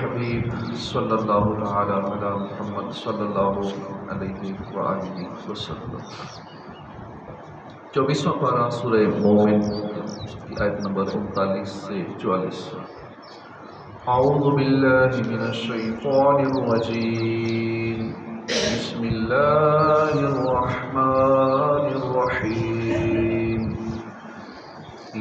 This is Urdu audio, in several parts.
الحبیب صلی اللہ تعالی علی محمد صلی اللہ علیہ وآلہ وسلم۔ 24واں پارہ سورہ مومن کی آیت نمبر 39 سے 44۔ اعوذ باللہ من الشیطان الرجیم، بسم اللہ الرحمن الرحیم۔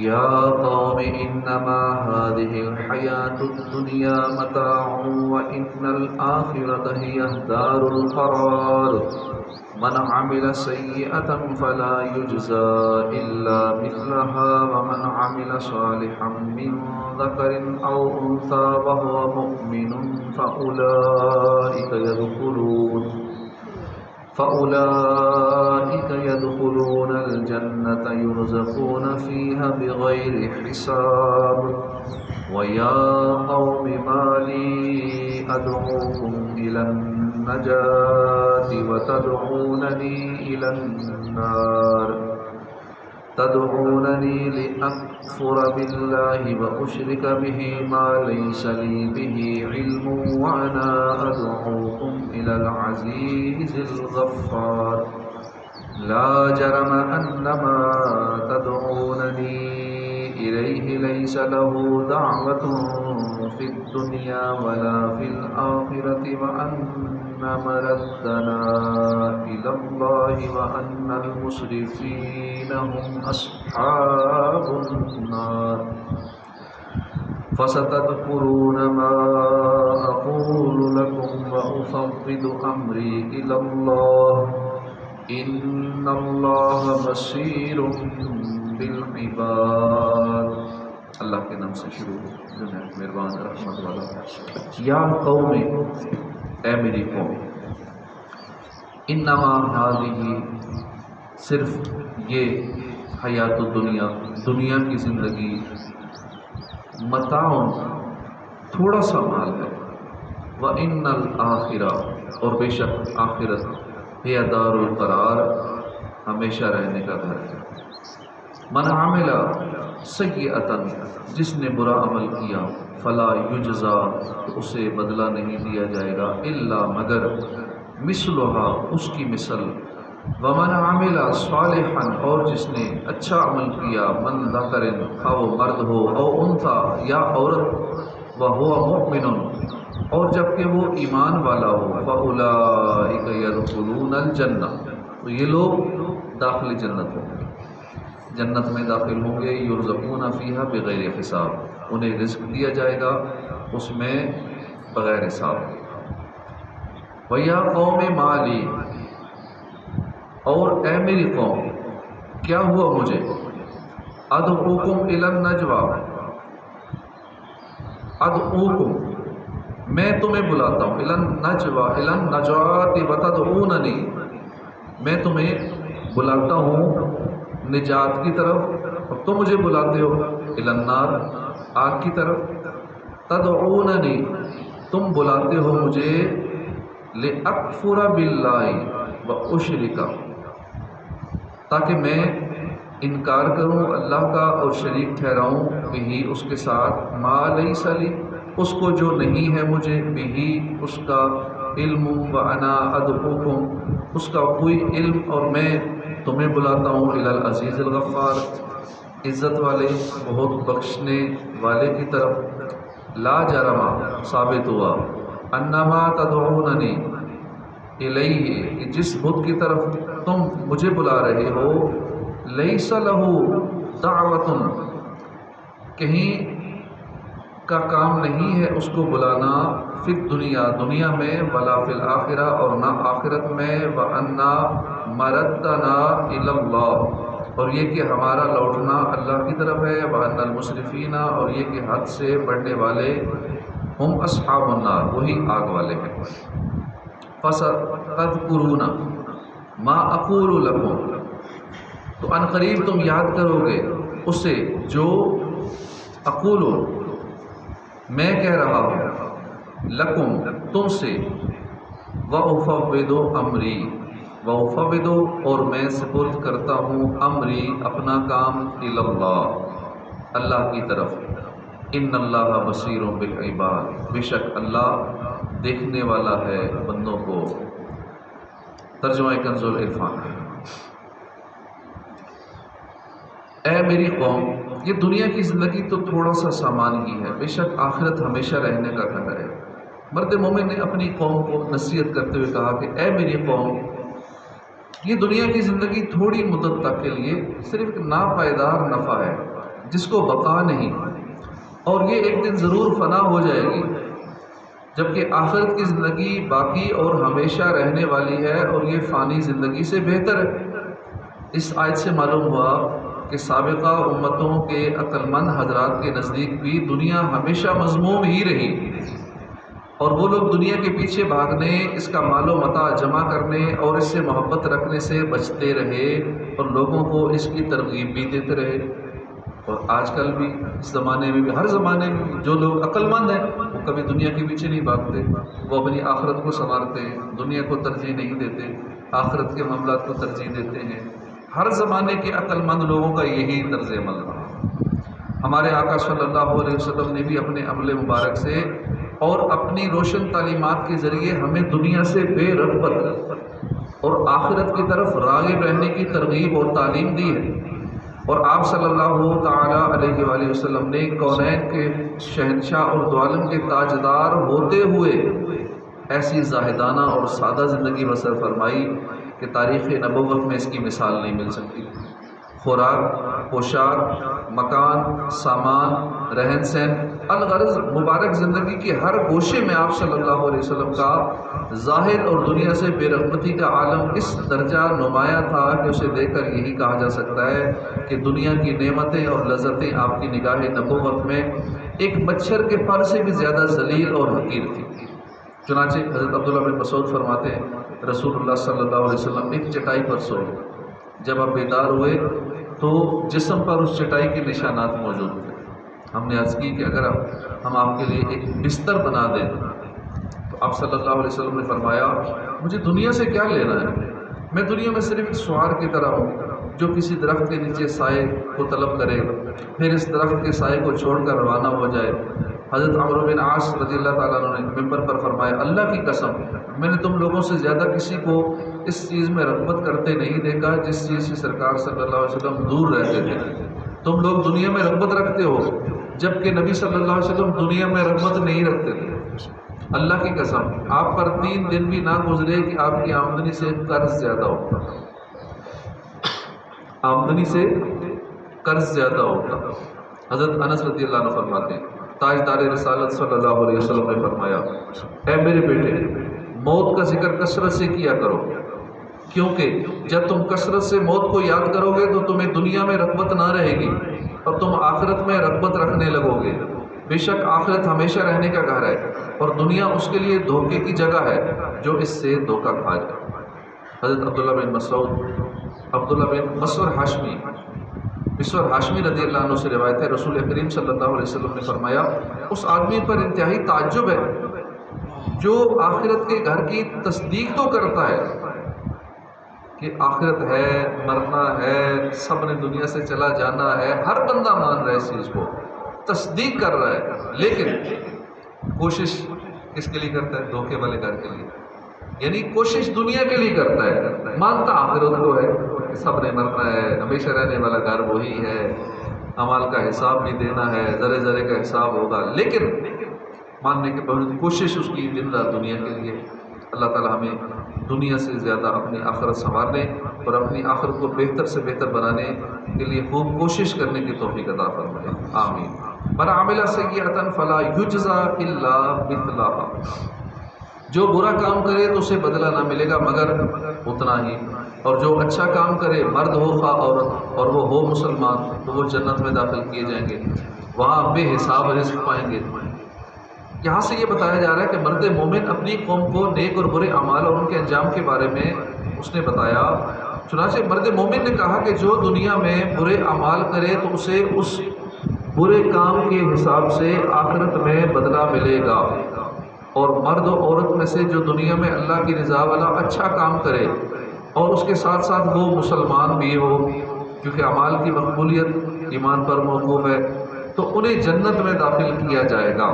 یا قوم انما هذه الحیاة الدنیا متاع وان الآخرة هی دار القرار۔ من عمل سیئة فلا یجزى الا مثلها ومن عمل صالحا من ذکر او انثى وهو مؤمن فأولئك يدخلون الجنة يرزقون فيها بغير حساب۔ ويا قوم ما لي أدعوكم إلى النجاة وتدعونني إلى النار، تدعونني لأكفر بالله وأشرك به ما ليس لي به علم وأنا أدعوكم إلى العزيز الغفار۔ لا جرم أن ما تدعونني إليه ليس له دعوة في الدنيا ولا في الآخرة وأن مردنا إلى الله وأن المسرفين هم أصحاب النار۔ فستذكرون ما أقول لكم وأفوض أمري إلى الله إن الله بصير بالعباد۔ اللہ کے نام سے شروع جو ہے مہربان رحمت والا۔ یا قوم، اے میری قوم، انما هذه، صرف یہ حیات الدنیا، دنیا کی زندگی، متاع، تھوڑا سا مال ہے، وَإِنَّ الْآخِرَةَ، اور بے شک آخرت، ہے دار القرار، ہمیشہ رہنے کا گھر ہے۔ من عمل سیئۃ، جس نے برا عمل کیا، فلا یجزا، تو اسے بدلہ نہیں دیا جائے گا، الا مگر، مثلھا، اس کی مثل، ومن عمل صالحا، اور جس نے اچھا عمل کیا، من ذکر، خواہ وہ مرد ہو، او انثی، یا عورت، وہو مؤمن، اور جبکہ وہ ایمان والا ہو، فاولئک یدخلون الجنہ، تو یہ لوگ داخل جنت ہوں گے، جنت میں داخل ہوں گے، یرزقون فیہا بغیر حساب، انہیں رزق دیا جائے گا اس میں بغیر حساب۔ وَيَا قَوْمِ مَا لِي، اور اے میری قوم، کیا ہوا مجھے، ادعوکم الی النجوی، ادعوکم، میں تمہیں بلاتا ہوں، الی النجوی، الی النجاۃ وتدعوننی، میں تمہیں بلاتا ہوں نجات کی طرف، اور تم مجھے بلاتے ہو الی النار، آگ کی طرف، تدعوننی، تم بلاتے ہو مجھے لأکفر باللہ واشرک، تاکہ میں انکار کروں اللہ کا اور شریک ٹھہراؤں بہی، اس کے ساتھ، ما لیس لی، اس کو جو نہیں ہے مجھے، بہی، اس کا علم، وانا ادعوکم، اس کا کوئی علم، اور میں تمہیں بلاتا ہوں الی العزیز الغفار، عزت والے، بہت بخشنے والے کی طرف۔ لا جرم، ثابت ہوا، انما تدعوننی الیہ، کہ جس بت کی طرف تم مجھے بلا رہے ہو، لیس لہ دعوۃ، کہیں کا کام نہیں ہے اس کو بلانا، فی الدنیا، دنیا میں، ولا فی الآخرہ، اور نہ آخرت میں، وَأَنَّا مَرَدَّنَا إِلَى اللَّهِ، اور یہ کہ ہمارا لوٹنا اللہ کی طرف ہے، وَأَنَّ الْمُسْرِفِينَ، اور یہ کہ حد سے بڑھنے والے، ہم اصحاب النار، وہی آگ والے ہیں۔ فَسَتَذْكُرُونَ مَا أَقُولُ لَكُمْ، تو ان قریب تم یاد کرو گے اسے جو اقول، میں کہہ رہا ہوں، لکم، تم سے، وَأُفَوِّضُ أَمْرِي، وَأُفَوِّضُ، اور میں سپرد کرتا ہوں، امری، اپنا کام، إِلَى اللَّهِ، اللہ کی طرف، ان اللہ بصیر بالعباد، بے شک اللہ دیکھنے والا ہے بندوں کو۔ ترجمہ کنز العرفان۔ اے میری قوم، یہ دنیا کی زندگی تو تھوڑا سا سامان ہی ہے، بے شک آخرت ہمیشہ رہنے کا گھر ہے۔ مرد مومن نے اپنی قوم کو نصیحت کرتے ہوئے کہا کہ اے میری قوم، یہ دنیا کی زندگی تھوڑی مدت تک کے لیے صرف ایک ناپائیدار نفع ہے جس کو بقا نہیں، اور یہ ایک دن ضرور فنا ہو جائے گی، جبکہ آخرت کی زندگی باقی اور ہمیشہ رہنے والی ہے اور یہ فانی زندگی سے بہتر ہے۔ اس آیت سے معلوم ہوا کہ سابقہ امتوں کے عقل مند حضرات کے نزدیک بھی دنیا ہمیشہ مذموم ہی رہی، اور وہ لوگ دنیا کے پیچھے بھاگنے، اس کا مال و متاع جمع کرنے اور اس سے محبت رکھنے سے بچتے رہے، اور لوگوں کو اس کی ترغیب بھی دیتے رہے۔ اور آج کل بھی اس زمانے میں بھی، ہر زمانے میں بھی جو لوگ عقل مند ہیں وہ کبھی دنیا کے پیچھے نہیں بھاگتے، وہ اپنی آخرت کو سنوارتے ہیں، دنیا کو ترجیح نہیں دیتے، آخرت کے معاملات کو ترجیح دیتے ہیں۔ ہر زمانے کے عقل مند لوگوں کا یہی طرز عمل رہا۔ ہمارے آقا صلی اللہ علیہ وسلم نے بھی اپنے عمل مبارک سے اور اپنی روشن تعلیمات کے ذریعے ہمیں دنیا سے بے رغبت اور آخرت کی طرف راغب رہنے کی ترغیب اور تعلیم دی ہے۔ اور آپ صلی اللہ تعالیٰ علیہ وآلہ وسلم نے کونین کے شہنشاہ اور دو عالم کے تاجدار ہوتے ہوئے ایسی زاہدانہ اور سادہ زندگی بسر فرمائی کہ تاریخ نبوت میں اس کی مثال نہیں مل سکتی۔ خوراک، پوشاک، مکان، سامان، رہن سہن، الغرض مبارک زندگی کے ہر گوشے میں آپ صلی اللہ علیہ وسلم کا ظاہر اور دنیا سے بے رغبتی کا عالم اس درجہ نمایاں تھا کہ اسے دیکھ کر یہی کہا جا سکتا ہے کہ دنیا کی نعمتیں اور لذتیں آپ کی نگاہ نبوت میں ایک مچھر کے پر سے بھی زیادہ ذلیل اور حقیر تھی۔ چنانچہ حضرت عبداللہ بن مسعود فرماتے ہیں رسول اللہ صلی اللہ علیہ وسلم ایک چٹائی پر سوئے، جب آپ بیدار ہوئے تو جسم پر اس چٹائی کے نشانات موجود تھے۔ ہم نے عرض کی کہ اگر ہم آپ کے لیے ایک بستر بنا دیں، تو آپ صلی اللہ علیہ وسلم نے فرمایا مجھے دنیا سے کیا لینا ہے، میں دنیا میں صرف ایک سوار کی طرح ہوں جو کسی درخت کے نیچے سائے کو طلب کرے، پھر اس درخت کے سائے کو چھوڑ کر روانہ ہو جائے۔ حضرت عمرو بن عاص رضی اللہ تعالیٰ عنہ نے ممبر پر فرمایا اللہ کی قسم میں نے تم لوگوں سے زیادہ کسی کو اس چیز میں رغبت کرتے نہیں دیکھا جس چیز سے سرکار صلی اللہ علیہ وسلم دور رہتے تھے۔ تم لوگ دنیا میں رغبت رکھتے ہو جبکہ نبی صلی اللہ علیہ وسلم دنیا میں رغبت نہیں رکھتے تھے۔ اللہ کی قسم آپ پر 3 دن بھی نہ گزرے کہ آپ کی آمدنی سے قرض زیادہ ہوتا، آمدنی سے قرض زیادہ ہوتا۔ حضرت انس رضی اللہ عنہ فرماتے ہیں تاجدار رسالت صلی اللہ علیہ وسلم نے فرمایا اے میرے بیٹے موت کا ذکر کثرت سے کیا کرو، کیونکہ جب تم کثرت سے موت کو یاد کرو گے تو تمہیں دنیا میں رغبت نہ رہے گی اور تم آخرت میں رغبت رکھنے لگو گے۔ بے شک آخرت ہمیشہ رہنے کا گھر ہے اور دنیا اس کے لیے دھوکے کی جگہ ہے جو اس سے دھوکہ کھا جائے۔ حضرت عبداللہ بن مسعود مسور ہاشمی رضی اللہ عنہ سے روایت ہے رسول کریم صلی اللہ علیہ وسلم نے فرمایا اس آدمی پر انتہائی تعجب ہے جو آخرت کے گھر کی تصدیق تو کرتا ہے کہ آخرت ہے، مرنا ہے، سب نے دنیا سے چلا جانا ہے، ہر بندہ مان رہا ہے اس چیز کو، تصدیق کر رہا ہے، لیکن کوشش کس کے لیے کرتا ہے؟ دھوکے والے گھر کے لیے، یعنی کوشش دنیا کے لیے کرتا ہے، مانتا آخرت کو ہے، سب نے مرنا ہے، ہمیشہ رہنے والا گھر وہی ہے، اعمال کا حساب بھی دینا ہے، ذرے ذرے کا حساب ہوگا، لیکن ماننے کے باوجود کوشش اس کی دن رات دنیا کے لیے۔ اللہ تعالی ہمیں دنیا سے زیادہ اپنی آخرت سنوارنے اور اپنی آخرت کو بہتر سے بہتر بنانے کے لیے خوب کوشش کرنے کی توفیق عطا فرمائے، آمین۔ من عمل سیئۃ فلا یجزی الا مثلها، جو برا کام کرے تو اسے بدلہ نہ ملے گا مگر اتنا ہی، اور جو اچھا کام کرے مرد ہو خواہ عورت اور وہ ہو مسلمان تو وہ جنت میں داخل کیے جائیں گے، وہاں بے حساب رزق پائیں گے۔ یہاں سے یہ بتایا جا رہا ہے کہ مرد مومن اپنی قوم کو نیک اور برے اعمال اور ان کے انجام کے بارے میں اس نے بتایا۔ چنانچہ مرد مومن نے کہا کہ جو دنیا میں برے اعمال کرے تو اسے اس برے کام کے حساب سے آخرت میں بدلہ ملے گا، اور مرد و عورت میں سے جو دنیا میں اللہ کی رضا والا اچھا کام کرے اور اس کے ساتھ ساتھ وہ مسلمان بھی ہو، کیونکہ اعمال کی مقبولیت ایمان پر موقوف ہے، تو انہیں جنت میں داخل کیا جائے گا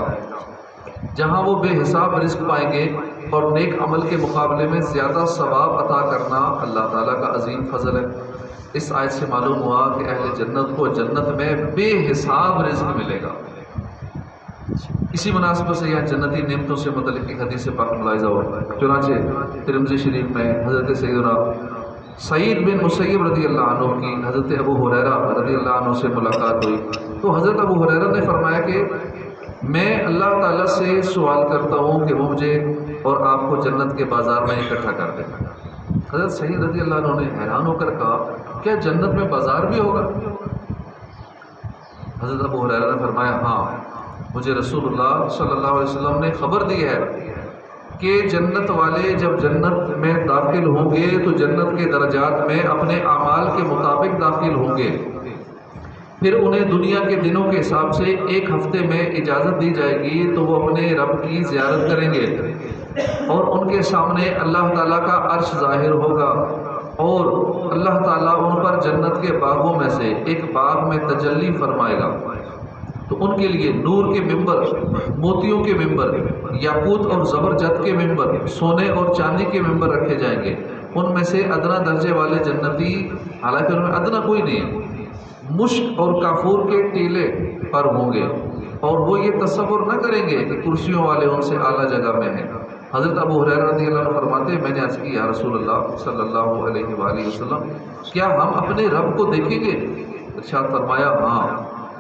جہاں وہ بے حساب رزق پائیں گے، اور نیک عمل کے مقابلے میں زیادہ ثواب عطا کرنا اللہ تعالیٰ کا عظیم فضل ہے۔ اس آیت سے معلوم ہوا کہ اہل جنت کو جنت میں بے حساب رزق ملے گا۔ اسی مناسبت سے یہاں جنتی نعمتوں سے متعلق ایک حدیث پاک ملاحظہ ہوا، چنانچہ ترمذی شریف میں حضرت سیدنا سعید بن مسیب رضی اللہ عنہ کی حضرت ابو ہریرہ رضی اللہ عنہ سے ملاقات ہوئی، تو حضرت ابو ہریرہ نے فرمایا کہ میں اللہ تعالیٰ سے سوال کرتا ہوں کہ وہ مجھے اور آپ کو جنت کے بازار میں اکٹھا کر دے۔ حضرت سعید رضی اللہ عنہ نے حیران ہو کر کہا کیا جنت میں بازار بھی ہوگا؟ حضرت ابو ہریرہ نے فرمایا ہاں، مجھے رسول اللہ صلی اللہ علیہ وسلم نے خبر دی ہے کہ جنت والے جب جنت میں داخل ہوں گے تو جنت کے درجات میں اپنے اعمال کے مطابق داخل ہوں گے، پھر انہیں دنیا کے دنوں کے حساب سے ایک ہفتے میں اجازت دی جائے گی تو وہ اپنے رب کی زیارت کریں گے، اور ان کے سامنے اللہ تعالیٰ کا عرش ظاہر ہوگا، اور اللہ تعالیٰ ان پر جنت کے باغوں میں سے ایک باغ میں تجلی فرمائے گا، تو ان کے لیے نور کے ممبر، موتیوں کے ممبر، یاقوت اور زبرجد کے ممبر، سونے اور چاندی کے ممبر رکھے جائیں گے۔ ان میں سے ادنا درجے والے جنتی، حالانکہ ان میں ادنا کوئی نہیں ہے، مشک اور کافور کے ٹیلے پر ہوں گے، اور وہ یہ تصور نہ کریں گے کہ کرسیوں والے ان سے اعلیٰ جگہ میں ہیں۔ حضرت ابو ہریرہ رضی اللہ عنہ فرماتے ہیں میں نے عرض کی یا رسول اللہ صلی اللہ علیہ وآلہ وسلم کیا ہم اپنے رب کو دیکھیں گے؟ ارشاد فرمایا ہاں،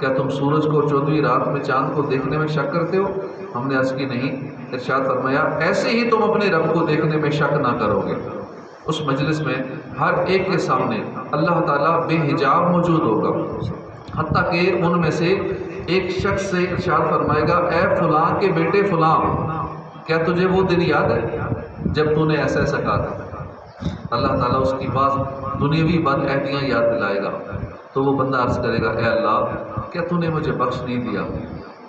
کیا تم سورج کو 14ویں رات میں چاند کو دیکھنے میں شک کرتے ہو؟ ہم نے عرض کی نہیں۔ ارشاد فرمایا ایسے ہی تم اپنے رب کو دیکھنے میں شک نہ کرو گے۔ اس مجلس میں ہر ایک کے سامنے اللہ تعالیٰ بے حجاب موجود ہوگا، حتیٰ کہ ان میں سے ایک شخص سے ارشاد فرمائے گا اے فلاں کے بیٹے فلاں، کیا تجھے وہ دن یاد ہے جب تو نے ایسا ایسا کہا تھا؟ اللہ تعالیٰ اس کی بعض دنیاوی بد عہدیاں یاد دلائے گا، تو وہ بندہ عرض کرے گا اے اللہ کیا تو نے مجھے بخش نہیں دیا؟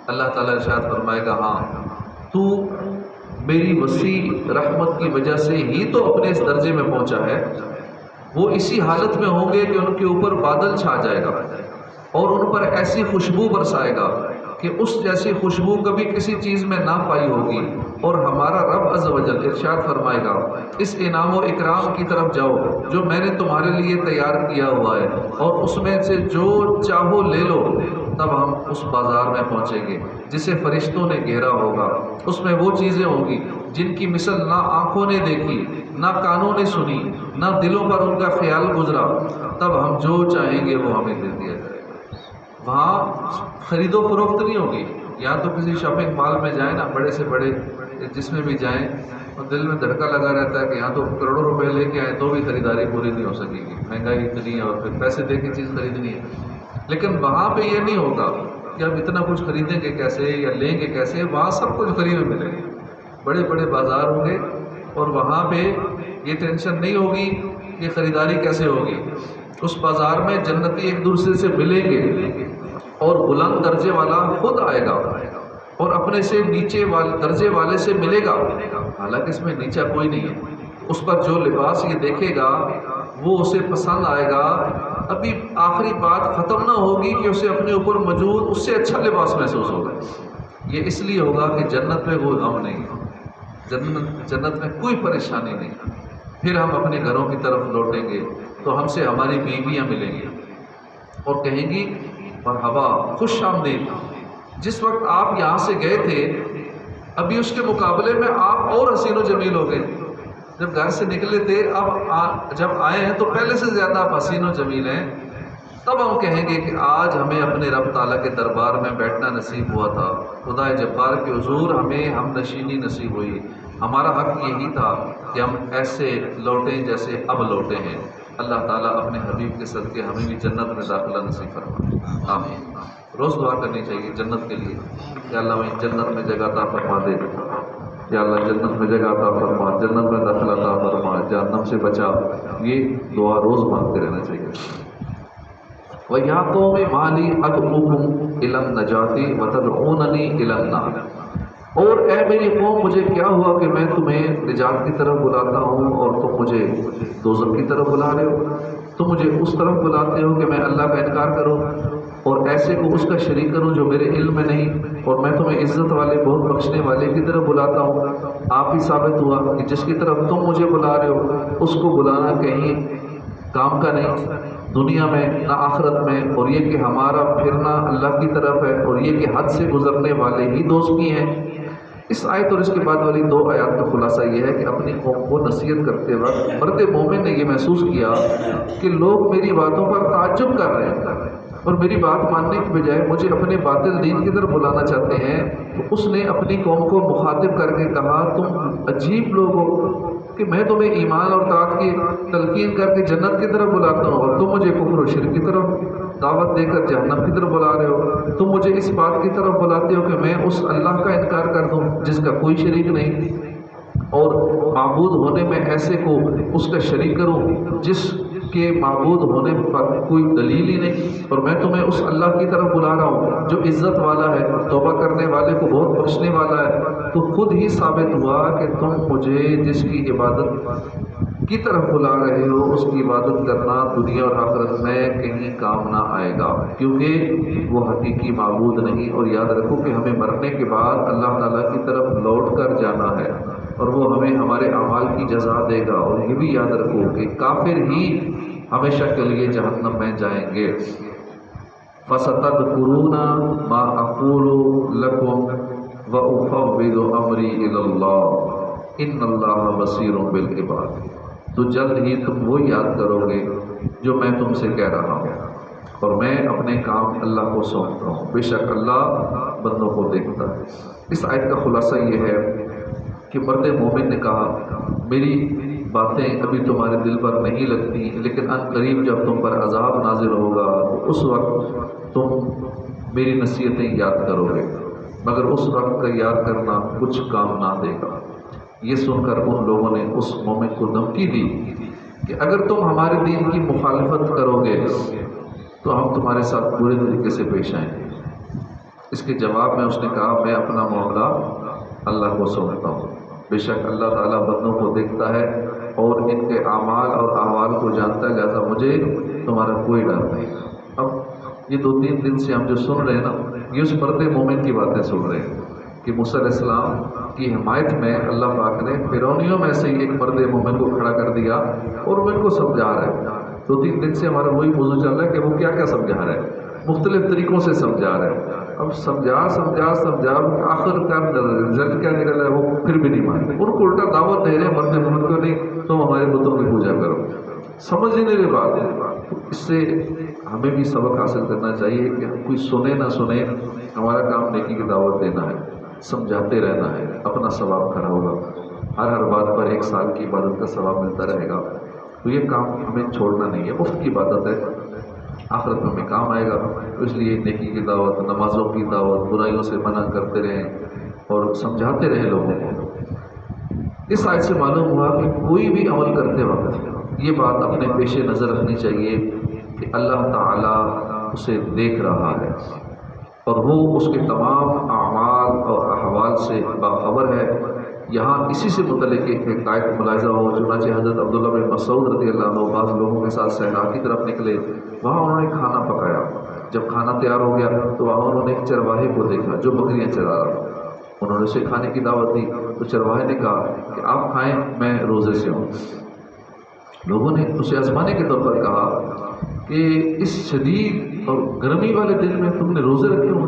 اللہ تعالیٰ ارشاد فرمائے گا ہاں، تو میری وسیع رحمت کی وجہ سے ہی تو اپنے اس درجے میں پہنچا ہے۔ وہ اسی حالت میں ہوں گے کہ ان کے اوپر بادل چھا جائے گا اور ان پر ایسی خوشبو برسائے گا کہ اس جیسی خوشبو کبھی کسی چیز میں نہ پائی ہوگی، اور ہمارا رب عز و جل ارشاد فرمائے گا اس انعام و اکرام کی طرف جاؤ جو میں نے تمہارے لیے تیار کیا ہوا ہے، اور اس میں سے جو چاہو لے لو۔ تب ہم اس بازار میں پہنچیں گے جسے فرشتوں نے گھیرا ہوگا، اس میں وہ چیزیں ہوں گی جن کی مثل نہ آنکھوں نے دیکھی، نہ کانوں نے سنی، نہ دلوں پر ان کا خیال گزرا۔ تب ہم جو چاہیں گے وہ ہمیں دے دیا جائے گا۔ وہاں خرید و فروخت نہیں ہوگی۔ یا تو کسی شاپنگ مال میں جائیں نا، بڑے سے بڑے جس میں بھی جائیں، اور دل میں دھڑکا لگا رہتا ہے کہ یہاں تو کروڑوں روپے لے کے آئے تو بھی خریداری پوری نہیں ہو سکے گی، مہنگائی اتنی ہے اور پھر پیسے دے کے چیز خریدنی ہے۔ لیکن وہاں پہ یہ نہیں ہوگا کہ اب اتنا کچھ خریدیں گے کیسے یا لیں گے کیسے، وہاں سب کچھ فری میں ملے گا۔ بڑے بڑے بازار ہوں گے اور وہاں پہ یہ ٹینشن نہیں ہوگی کہ خریداری کیسے ہوگی۔ اس بازار میں جنتی ایک دوسرے سے ملیں گے، اور بلند درجے والا خود آئے گا اور اپنے سے نیچے درجے والے سے ملے گا، حالانکہ اس میں نیچا کوئی نہیں ہے۔ اس پر جو لباس یہ دیکھے گا وہ اسے پسند آئے گا۔ ابھی آخری بات ختم نہ ہوگی کہ اسے اپنے اوپر موجود اس سے اچھا لباس محسوس ہوگا۔ یہ اس لیے ہوگا کہ جنت میں کوئی غم نہیں، جنت میں کوئی پریشانی نہیں۔ پھر ہم اپنے گھروں کی طرف لوٹیں گے تو ہم سے ہماری بیویاں ملیں گی اور کہیں گی مرحبا، خوش آمدید، جس وقت آپ یہاں سے گئے تھے ابھی اس کے مقابلے میں آپ اور حسین و جمیل ہو گئے۔ جب گھر سے نکلے تھے اب جب آئے ہیں تو پہلے سے زیادہ آپ حسین و جمیل ہیں۔ تب ہم کہیں گے کہ آج ہمیں اپنے رب تعالیٰ کے دربار میں بیٹھنا نصیب ہوا تھا، خدا جبار کے حضور ہمیں ہم نشینی نصیب ہوئی۔ ہمارا حق یہی تھا کہ ہم ایسے لوٹیں جیسے اب لوٹے ہیں۔ اللہ تعالیٰ اپنے حبیب کے صدقے ہمیں بھی جنت میں داخلہ نصیب فرمائے، آمین۔ روز دعا کرنی چاہیے جنت کے لیے، یا اللہ ہمیں جنت میں جگہ عطا فرما دے، یا اللہ جنت میں جگہ عطا فرما، جنت میں داخلہ عطا فرما، جہنم سے بچا۔ یہ دعا روز مانگتے رہنا چاہیے۔ وَيَا قَوْمِ مَا لِي أَدْعُوكُمْ إِلَى النَّجَاةِ وَتَدْعُونَنِي إِلَى النَّارِ، اور اے میری قوم مجھے کیا ہوا کہ میں تمہیں نجات کی طرف بلاتا ہوں اور تم مجھے دوزخ کی طرف بلا رہے ہو؟ تم مجھے اس طرف بلاتے ہو کہ میں اللہ کا انکار کروں۔ اور ایسے کو اس کا شریک کروں جو میرے علم میں نہیں، اور میں تمہیں عزت والے بہت بخشنے والے کی طرف بلاتا ہوں۔ آپ ہی ثابت ہوا کہ جس کی طرف تم مجھے بلا رہے ہو اس کو بلانا کہیں کام کا نہیں، دنیا میں نہ آخرت میں، اور یہ کہ ہمارا پھرنا اللہ کی طرف ہے، اور یہ کہ حد سے گزرنے والے ہی دوست کی ہیں۔ اس آیت اور اس کے بعد والی 2 آیات کا خلاصہ یہ ہے کہ اپنی قوم کو نصیحت کرتے وقت مرد مومن نے یہ محسوس کیا کہ لوگ میری باتوں پر تعجب کر رہے ہیں اور میری بات ماننے کی بجائے مجھے اپنے باطل دین کی طرف بلانا چاہتے ہیں، تو اس نے اپنی قوم کو مخاطب کر کے کہا تم عجیب لوگ ہو کہ میں تمہیں ایمان اور طاعت کی تلقین کر کے جنت کی طرف بلاتا ہوں اور تم مجھے کفر و شرک کی طرف دعوت دے کر جہنم کی طرف بلا رہے ہو۔ تم مجھے اس بات کی طرف بلاتے ہو کہ میں اس اللہ کا انکار کر دوں جس کا کوئی شریک نہیں، اور معبود ہونے میں ایسے کو اس کا شریک کروں جس کے معبود ہونے پر کوئی دلیل ہی نہیں، اور میں تمہیں اس اللہ کی طرف بلا رہا ہوں جو عزت والا ہے، توبہ کرنے والے کو بہت بخشنے والا ہے۔ تو خود ہی ثابت ہوا کہ تم مجھے جس کی عبادت کی طرف بلا رہے ہو اس کی عبادت کرنا دنیا اور آخرت میں کہیں کام نہ آئے گا، کیونکہ وہ حقیقی معبود نہیں۔ اور یاد رکھو کہ ہمیں مرنے کے بعد اللہ تعالیٰ کی طرف لوٹ کر جانا ہے اور وہ ہمیں ہمارے اعمال کی جزا دے گا۔ اور یہ بھی یاد رکھو کہ کافر ہی ہمیشہ کے لیے جہنم میں جائیں گے۔ فَسَتَذْكُرُونَ مَا أَقُولُ لَكُمْ وَأُفَوِّضُ أَمْرِي إِلَى اللَّهِ إِنَّ اللَّهَ بَصِيرٌ بِالْعِبَادِ۔ تو جلد ہی تم وہ یاد کرو گے جو میں تم سے کہہ رہا ہوں، اور میں اپنے کام اللہ کو سونپتا ہوں، بے شک اللہ بندوں کو دیکھتا ہے۔ اس آیت کا خلاصہ یہ ہے کہ مرد مومن نے کہا میری باتیں ابھی تمہارے دل پر نہیں لگتی، لیکن ان قریب جب تم پر عذاب نازل ہوگا تو اس وقت تم میری نصیحتیں یاد کرو گے، مگر اس وقت کا یاد کرنا کچھ کام نہ دے گا۔ یہ سن کر ان لوگوں نے اس مومن کو دھمکی دی کہ اگر تم ہمارے دین کی مخالفت کرو گے تو ہم تمہارے ساتھ پورے طریقے سے پیش آئیں گے۔ اس کے جواب میں اس نے کہا میں اپنا معاملہ اللہ کو سونپتا ہوں، بے شک اللہ تعالیٰ بندوں کو دیکھتا ہے اور ان کے اعمال اور احوال کو جانتا ہے، لہٰذا مجھے تمہارا کوئی ڈر نہیں۔ اب یہ 2-3 دن سے ہم جو سن رہے ہیں نا، یہ اس مرد مومن کی باتیں سن رہے ہیں کہ موسیٰ علیہ السلام کی حمایت میں اللہ پاک نے فرعونیوں میں سے ایک مرد مومن کو کھڑا کر دیا اور وہ ان کو سمجھا رہا ہے۔ 2-3 دن سے ہمارا وہی موضوع چل رہا ہے کہ وہ کیا کیا سمجھا رہا ہے، مختلف طریقوں سے سمجھا رہا ہے۔ اب سمجھا آخر کا رزلٹ کیا نکل رہا ہے، وہ پھر بھی نہیں مانتے، ان کو الٹا دعوت دے رہے ہیں مرد مومن کو، نہیں تم ہمارے بتوں کی پوجا کرو، سمجھ ہی نہیں رہے بات۔ اس سے ہمیں بھی سبق حاصل کرنا چاہیے کہ ہم کوئی سنے نہ سنے، ہمارا کام نیکی کی دعوت دینا ہے، سمجھاتے رہنا ہے، اپنا ثواب کھڑا ہوگا، ہر بات پر 1 سال کی عبادت کا ثواب ملتا رہے گا۔ تو یہ کام ہمیں چھوڑنا نہیں ہے، مفت کی عبادت ہے، آخرت میں ہمیں کام آئے گا۔ تو اس لیے نیکی کی دعوت، نمازوں کی دعوت، برائیوں سے منع کرتے رہیں اور سمجھاتے رہیں لوگوں کو۔ اس آیت سے معلوم ہوا کہ کوئی بھی عمل کرتے وقت یہ بات اپنے پیش نظر رکھنی چاہیے کہ اللہ تعالیٰ اسے دیکھ رہا ہے اور وہ اس کے تمام اعمال اور احوال سے باخبر ہے۔ یہاں اسی سے متعلق ایک آیت ملاحظہ ہو، چنانچہ حضرت عبداللہ بن مسعود رضی اللہ عنہ بعض لوگوں کے ساتھ صحرا کی طرف نکلے، وہاں انہوں نے کھانا پکایا۔ جب کھانا تیار ہو گیا تو وہاں انہوں نے ایک چرواہے کو دیکھا جو بکریاں چرا رہا تھا۔ انہوں نے اسے کھانے کی دعوت دی تو چرواہے نے کہا کہ آپ کھائیں، میں روزے سے ہوں۔ لوگوں نے اسے آزمانے کے طور پر کہا کہ اس شدید اور گرمی والے دن میں تم نے روزے رکھے ہوں،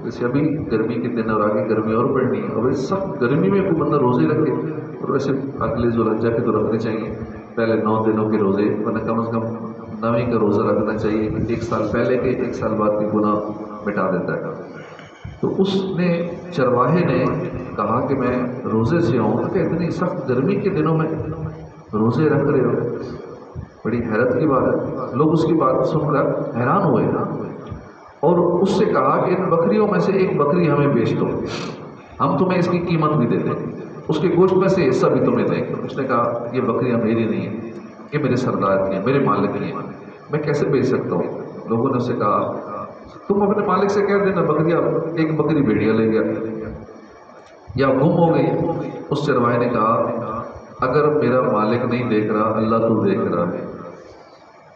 جیسے ابھی گرمی کے دن اور آگے گرمی اور بڑھنی ہے، اور اس سخت گرمی میں کوئی بندہ روزے رکھے، اور ویسے اگلے ذوالحجہ کے تو رکھنے چاہیے، پہلے 9 دنوں کے روزے، ورنہ کم از کم 9 کا روزہ رکھنا چاہیے کہ 1 سال پہلے کے 1 سال بعد کے گناہ مٹا دیتا ہے۔ تو اس نے چرواہے نے کہا کہ میں روزے سے ہوں، کہ اتنی سخت گرمی کے دنوں میں روزے رکھ رہے ہو، بڑی حیرت کی بات ہے۔ لوگ اس کی بات سن کر حیران ہوئے اور اس سے کہا کہ ان بکریوں میں سے ایک بکری ہمیں بیچ دو، ہم تمہیں اس کی قیمت بھی دے دیں، اس کے گوشت میں سے حصہ بھی تمہیں دیں گے۔ اس نے کہا یہ بکریاں میری نہیں ہیں، یہ میرے سردار کی ہیں، میرے مالک کی ہیں، میں کیسے بیچ سکتا ہوں؟ لوگوں نے اسے کہا تم اپنے مالک سے کہہ دینا بکریاں، ایک بکری بھیڑیا لے گیا یا گم ہو گئی۔ اس چرواہے نے کہا اگر میرا مالک نہیں دیکھ رہا، اللہ تو دیکھ رہا ہے،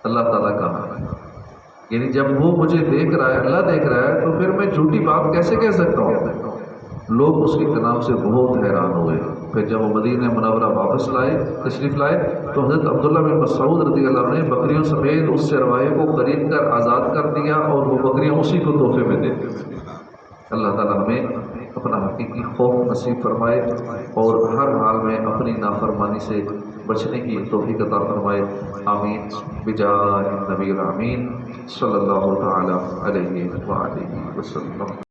اللہ تعالیٰ کہاں ہے؟ یعنی جب وہ مجھے دیکھ رہا ہے، اللہ دیکھ رہا ہے، تو پھر میں جھوٹی بات کیسے کہہ سکتا ہوں؟ لوگ اس کے کلام سے بہت حیران ہوئے۔ پھر جب وہ مدینہ منورہ واپس تشریف لائے تو حضرت عبداللہ بن مسعود رضی اللہ عنہ نے بکریوں سمیت اس چرواہے کو خرید کر آزاد کر دیا، اور وہ بکریاں اسی کو تحفے میں دے دی۔ اللہ تعالیٰ ہمیں اپنا حقیقی خوف نصیب فرمائے اور ہر حال میں اپنی نافرمانی سے بچنے کی توفیق عطا فرمائے، آمین بجاہ النبی الامین صلی اللہ تعالی علیہ وآلہ وسلم۔